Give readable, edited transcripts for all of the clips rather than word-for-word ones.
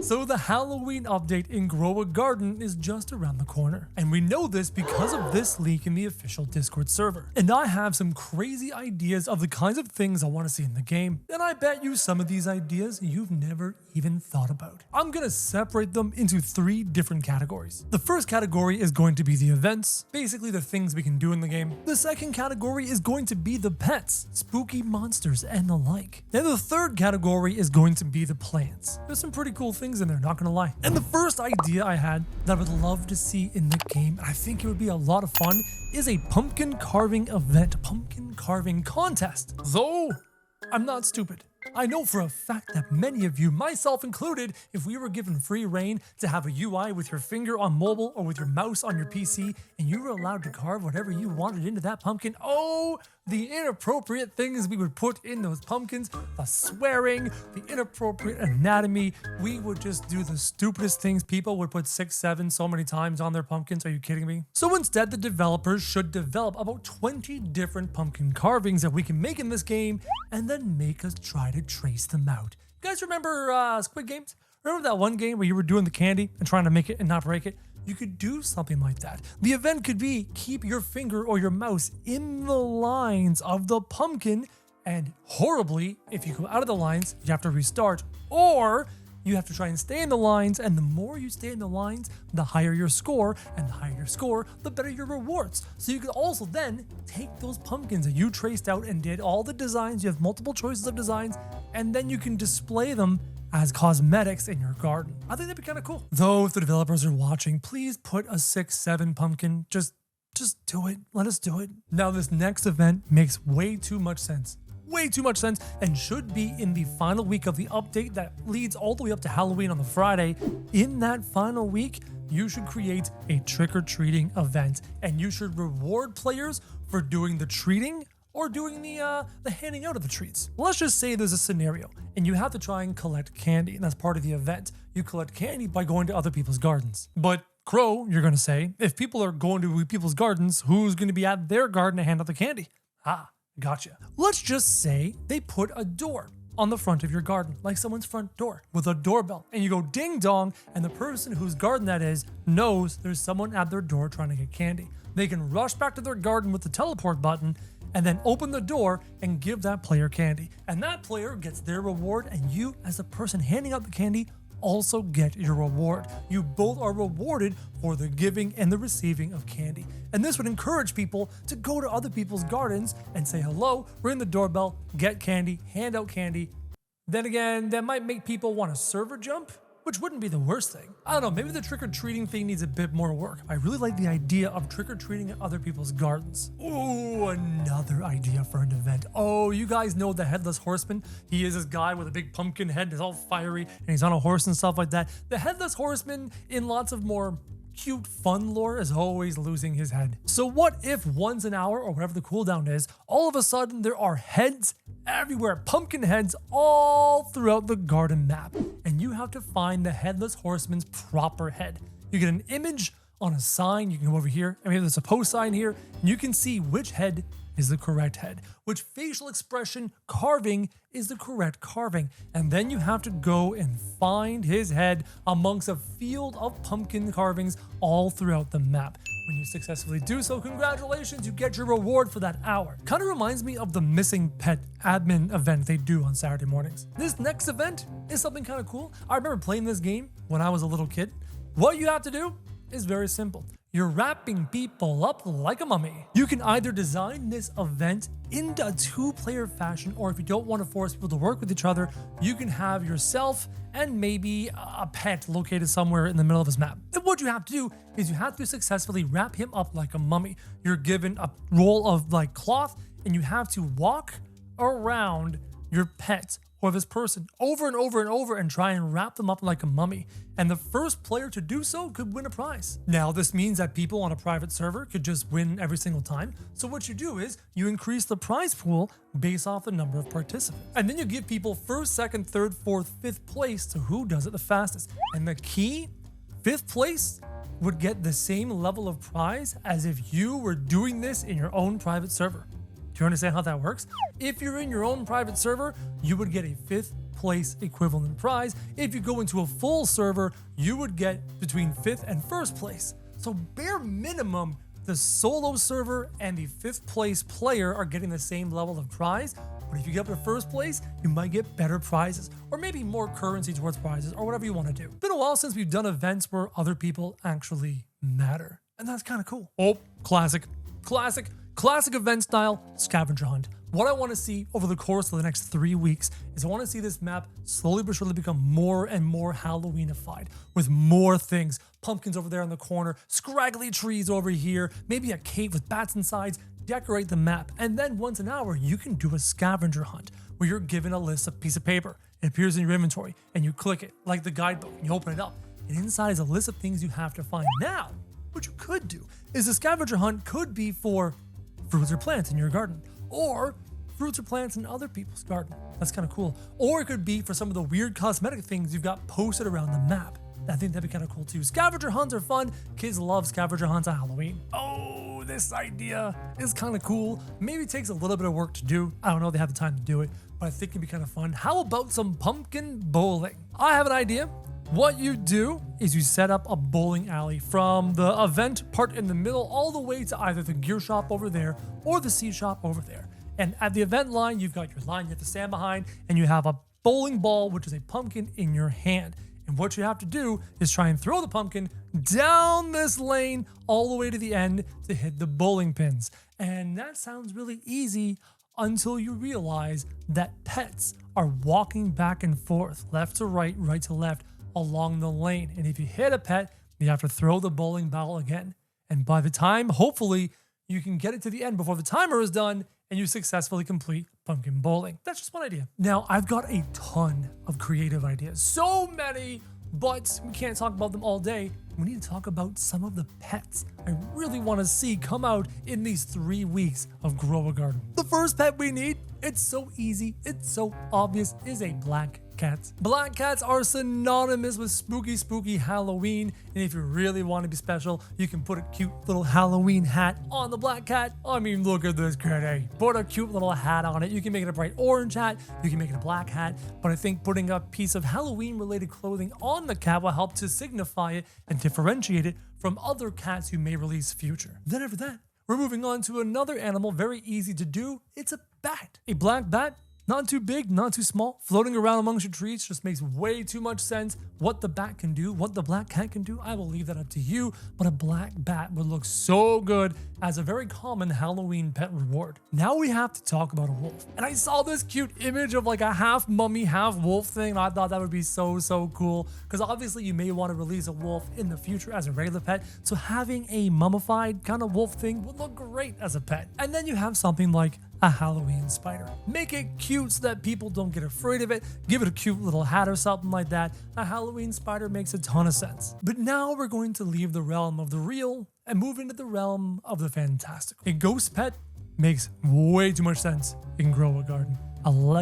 So the Halloween update in Grow a Garden is just around the corner. And we know this because of this leak in the official Discord server. And I have some crazy ideas of the kinds of things I want to see in the game. And I bet you some of these ideas you've never even thought about. I'm going to separate them into 3 different categories. The first category is going to be the events, basically the things we can do in the game. The second category is going to be the pets, spooky monsters and the like. Then the third category is going to be the plants. There's some pretty cool things in there, not gonna lie. And the first idea I had that I would love to see in the game, and I think it would be a lot of fun, is a pumpkin carving event, pumpkin carving contest. Though, I'm not stupid. I know for a fact that many of you, myself included, if we were given free reign to have a UI with your finger on mobile or with your mouse on your PC, and you were allowed to carve whatever you wanted into that pumpkin, oh, the inappropriate things we would put in those pumpkins, the swearing, the inappropriate anatomy, we would just do the stupidest things. People would put 6, 7 so many times on their pumpkins. Are you kidding me? So instead, the developers should develop about 20 different pumpkin carvings that we can make in this game and then make us try to trace them out. You guys remember Squid Games? Remember that one game where you were doing the candy and trying to make it and not break it? You could do something like that. The event could be keep your finger or your mouse in the lines of the pumpkin, and horribly, if you go out of the lines, you have to restart, or you have to try and stay in the lines, and the more you stay in the lines, the higher your score, and the higher your score, the better your rewards. So you could also then take those pumpkins that you traced out and did all the designs, you have multiple choices of designs, and then you can display them as cosmetics in your garden. I think that'd be kind of cool. Though if the developers are watching, please put a 6, 7 pumpkin. Just do it. Let us do it. Now this next event makes way too much sense. Way too much sense, and should be in the final week of the update that leads all the way up to Halloween on the Friday. In that final week, you should create a trick-or-treating event, and you should reward players for doing the treating or doing the handing out of the treats. Let's just say there's a scenario and you have to try and collect candy, and that's part of the event. You collect candy by going to other people's gardens. But Crow, you're gonna say, if people are going to people's gardens, who's gonna be at their garden to hand out the candy? Ah, gotcha. Let's just say they put a door on the front of your garden, like someone's front door with a doorbell, and you go ding dong, and the person whose garden that is knows there's someone at their door trying to get candy. They can rush back to their garden with the teleport button and then open the door and give that player candy. And that player gets their reward, and you, as the person handing out the candy, also get your reward. You both are rewarded for the giving and the receiving of candy. And this would encourage people to go to other people's gardens and say hello, ring the doorbell, get candy, hand out candy. Then again, that might make people want a server jump, which wouldn't be the worst thing. I don't know, maybe the trick-or-treating thing needs a bit more work. I really like the idea of trick-or-treating at other people's gardens. Ooh, another idea for an event. Oh, you guys know the Headless Horseman? He is this guy with a big pumpkin head, he's all fiery, and he's on a horse and stuff like that. The Headless Horseman, in lots of more cute fun lore, is always losing his head. So what if once an hour, or whatever the cooldown is, all of a sudden there are heads everywhere, pumpkin heads all throughout the garden map, and you have to find the Headless Horseman's proper head. You get an image on a sign, you can go over here, I mean there's a post sign here, and you can see which head is the correct head, which facial expression carving is the correct carving, and then you have to go and find his head amongst a field of pumpkin carvings all throughout the map. When you successfully do so, congratulations, you get your reward for that hour. Kind of reminds me of the missing pet admin event they do on Saturday mornings. This next event is something kind of cool. I remember playing this game when I was a little kid. What you have to do is very simple. You're wrapping people up like a mummy. You can either design this event into a 2-player fashion, or if you don't want to force people to work with each other, you can have yourself and maybe a pet located somewhere in the middle of his map. And what you have to do is you have to successfully wrap him up like a mummy. You're given a roll of like cloth, and you have to walk around your pet or this person over and over and over and try and wrap them up like a mummy. And the first player to do so could win a prize. Now, this means that people on a private server could just win every single time. So what you do is you increase the prize pool based off the number of participants. And then you give people 1st, 2nd, 3rd, 4th, 5th place to who does it the fastest. And the key, 5th place would get the same level of prize as if you were doing this in your own private server. Do you understand how that works? If you're in your own private server, you would get a 5th place equivalent prize. If you go into a full server, you would get between 5th and 1st place. So bare minimum, the solo server and the 5th place player are getting the same level of prize. But if you get up to 1st place, you might get better prizes, or maybe more currency towards prizes, or whatever you want to do. Been a while since we've done events where other people actually matter, and that's kind of cool. Oh, classic event style scavenger hunt. What I want to see over the course of the next 3 weeks is I want to see this map slowly but surely become more and more Halloweenified with more things. Pumpkins over there in the corner, scraggly trees over here, maybe a cave with bats inside. Decorate the map, and then once an hour, you can do a scavenger hunt where you're given a list of piece of paper. It appears in your inventory, and you click it like the guidebook, and you open it up, and inside is a list of things you have to find. Now, what you could do is the scavenger hunt could be for fruits or plants in your garden, or fruits or plants in other people's garden. That's kind of cool. Or it could be for some of the weird cosmetic things you've got posted around the map. I think that'd be kind of cool too. Scavenger hunts are fun. Kids love scavenger hunts on Halloween. Oh, this idea is kind of cool. Maybe it takes a little bit of work to do. I don't know if they have the time to do it, but I think it'd be kind of fun. How about some pumpkin bowling? I have an idea. What you do is you set up a bowling alley from the event part in the middle all the way to either the gear shop over there or the seed shop over there. And at the event line, you've got your line you have to stand behind, and you have a bowling ball, which is a pumpkin in your hand. And what you have to do is try and throw the pumpkin down this lane all the way to the end to hit the bowling pins. And that sounds really easy until you realize that pets are walking back and forth, left to right, right to left, along the lane. And if you hit a pet, you have to throw the bowling ball again. And by the time, hopefully, you can get it to the end before the timer is done and you successfully complete pumpkin bowling. That's just one idea. Now, I've got a ton of creative ideas. So many, but we can't talk about them all day. We need to talk about some of the pets I really want to see come out in these 3 weeks of Grow a Garden. The first pet we need, it's so easy, it's so obvious, is a black cat. Black cats are synonymous with spooky Halloween, and if you really want to be special, you can put a cute little Halloween hat on the black cat. I mean, look at this kitty. Put a cute little hat on it. You can make it a bright orange hat, you can make it a black hat, but I think putting a piece of Halloween related clothing on the cat will help to signify it and differentiate it from other cats you may release future. Then after that, we're moving on to another animal, very easy to do. It's a bat. A black bat, not too big, not too small, floating around amongst your trees just makes way too much sense. What the bat can do, what the black cat can do, I will leave that up to you, but a black bat would look so good as a very common Halloween pet reward. Now we have to talk about a wolf. And I saw this cute image of like a half mummy, half wolf thing, and I thought that would be so cool, because obviously you may want to release a wolf in the future as a regular pet, so having a mummified kind of wolf thing would look great as a pet. And then you have something like a Halloween spider. Make it cute so that people don't get afraid of it. Give it a cute little hat or something like that. A Halloween spider makes a ton of sense. But now we're going to leave the realm of the real and move into the realm of the fantastical. A ghost pet makes way too much sense in Grow a Garden.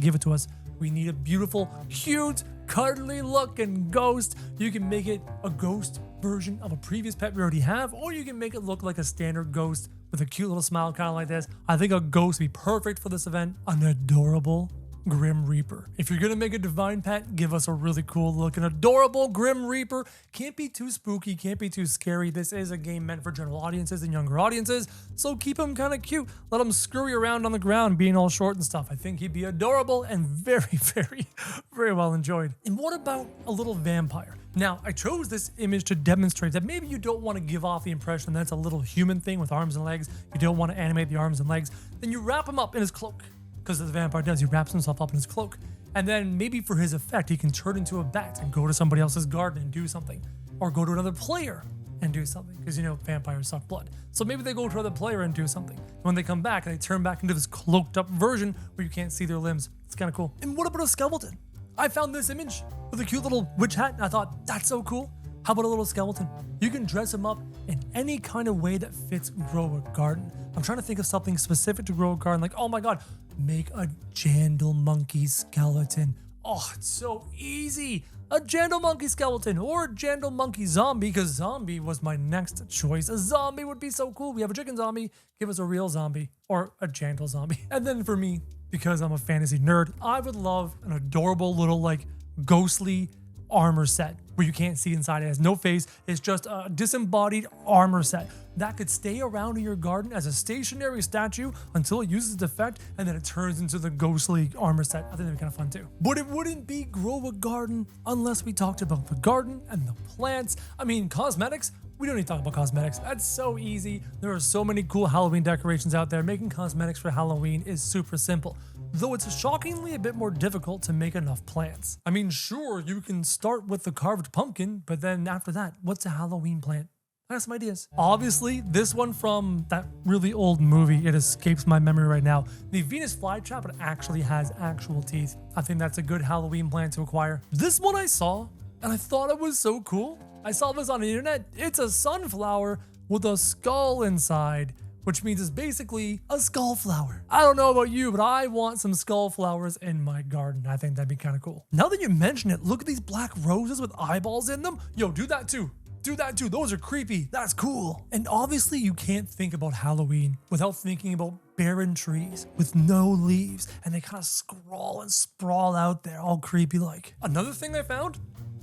Give it to us. We need a beautiful, cute, cuddly looking ghost. You can make it a ghost version of a previous pet we already have, or you can make it look like a standard ghost with a cute little smile kind of like this. I think a ghost would be perfect for this event. An adorable Grim Reaper. If you're gonna make a divine pet, give us a really cool looking adorable Grim Reaper. Can't be too spooky, can't be too scary. This is a game meant for general audiences and younger audiences, so keep him kind of cute. Let him scurry around on the ground being all short and stuff. I think he'd be adorable and very well enjoyed. And what about a little vampire? Now, I chose this image to demonstrate that maybe you don't want to give off the impression that it's a little human thing with arms and legs. You don't want to animate the arms and legs. Then you wrap him up in his cloak. Because the vampire does, he wraps himself up in his cloak. And then maybe for his effect, he can turn into a bat and go to somebody else's garden and do something. Or go to another player and do something. Because, you know, vampires suck blood. So maybe they go to another player and do something. When they come back, they turn back into this cloaked up version where you can't see their limbs. It's kind of cool. And what about a skeleton? I found this image with a cute little witch hat, and I thought, that's so cool. How about a little skeleton? You can dress him up in any kind of way that fits Grow a Garden. I'm trying to think of something specific to Grow a Garden, like, oh my god, make a Jandal monkey skeleton. Oh, it's so easy. A Jandal monkey skeleton or a Jandal monkey zombie, because zombie was my next choice. A zombie would be so cool. We have a chicken zombie. Give us a real zombie or a Jandal zombie. And then for me, because I'm a fantasy nerd, I would love an adorable little like ghostly armor set where you can't see inside. It has no face. It's just a disembodied armor set that could stay around in your garden as a stationary statue until it uses its effect, and then it turns into the ghostly armor set. I think that'd be kind of fun too. But it wouldn't be Grow a Garden unless we talked about the garden and the plants. I mean, cosmetics. We don't need to talk about cosmetics. That's so easy. There are so many cool Halloween decorations out there. Making cosmetics for Halloween is super simple, though it's shockingly a bit more difficult to make enough plants. I mean, sure, you can start with the carved pumpkin, but then after that, what's a Halloween plant? I have some ideas. Obviously, this one from that really old movie, it escapes my memory right now. The Venus flytrap, it actually has actual teeth. I think that's a good Halloween plant to acquire. This one I saw, and I thought it was so cool. I saw this on the internet. It's a sunflower with a skull inside, which means it's basically a skull flower. I don't know about you, but I want some skull flowers in my garden. I think that'd be kind of cool. Now that you mention it, look at these black roses with eyeballs in them. Yo, do that too. Do that too. Those are creepy. That's cool. And obviously you can't think about Halloween without thinking about barren trees with no leaves, and they kind of scrawl and sprawl out there all creepy like. Another thing I found,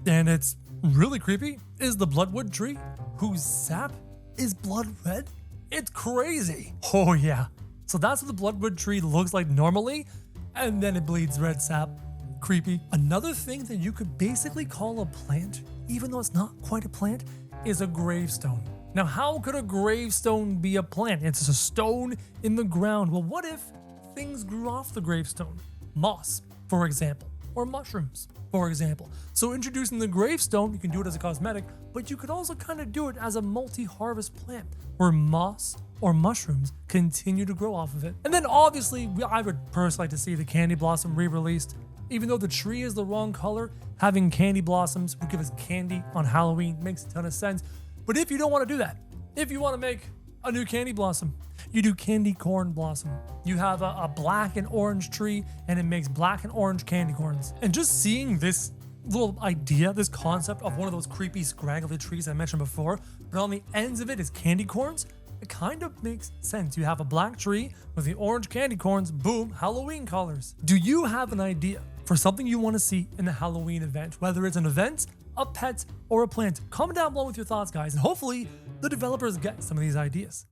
and it's really creepy, is the bloodwood tree whose sap is blood red. It's crazy. Oh yeah. So that's what the bloodwood tree looks like normally, and then it bleeds red sap. Creepy. Another thing that you could basically call a plant, even though it's not quite a plant, is a gravestone. Now, how could a gravestone be a plant? It's a stone in the ground. Well, what if things grew off the gravestone? Moss, for example, or mushrooms, for example. So introducing the gravestone, you can do it as a cosmetic, but you could also kind of do it as a multi-harvest plant where moss or mushrooms continue to grow off of it. And then obviously, I would personally like to see the candy blossom re-released. Even though the tree is the wrong color, having candy blossoms would give us candy on Halloween makes a ton of sense. But if you don't want to do that, if you want to make a new candy blossom, you do candy corn blossom. You have a black and orange tree, and it makes black and orange candy corns. And just seeing this little idea, this concept of one of those creepy scraggly trees I mentioned before, but on the ends of it is candy corns, it kind of makes sense. You have a black tree with the orange candy corns, boom, Halloween colors. Do you have an idea for something you want to see in the Halloween event? Whether it's an event, a pet, or a plant, comment down below with your thoughts, guys, and hopefully the developers get some of these ideas.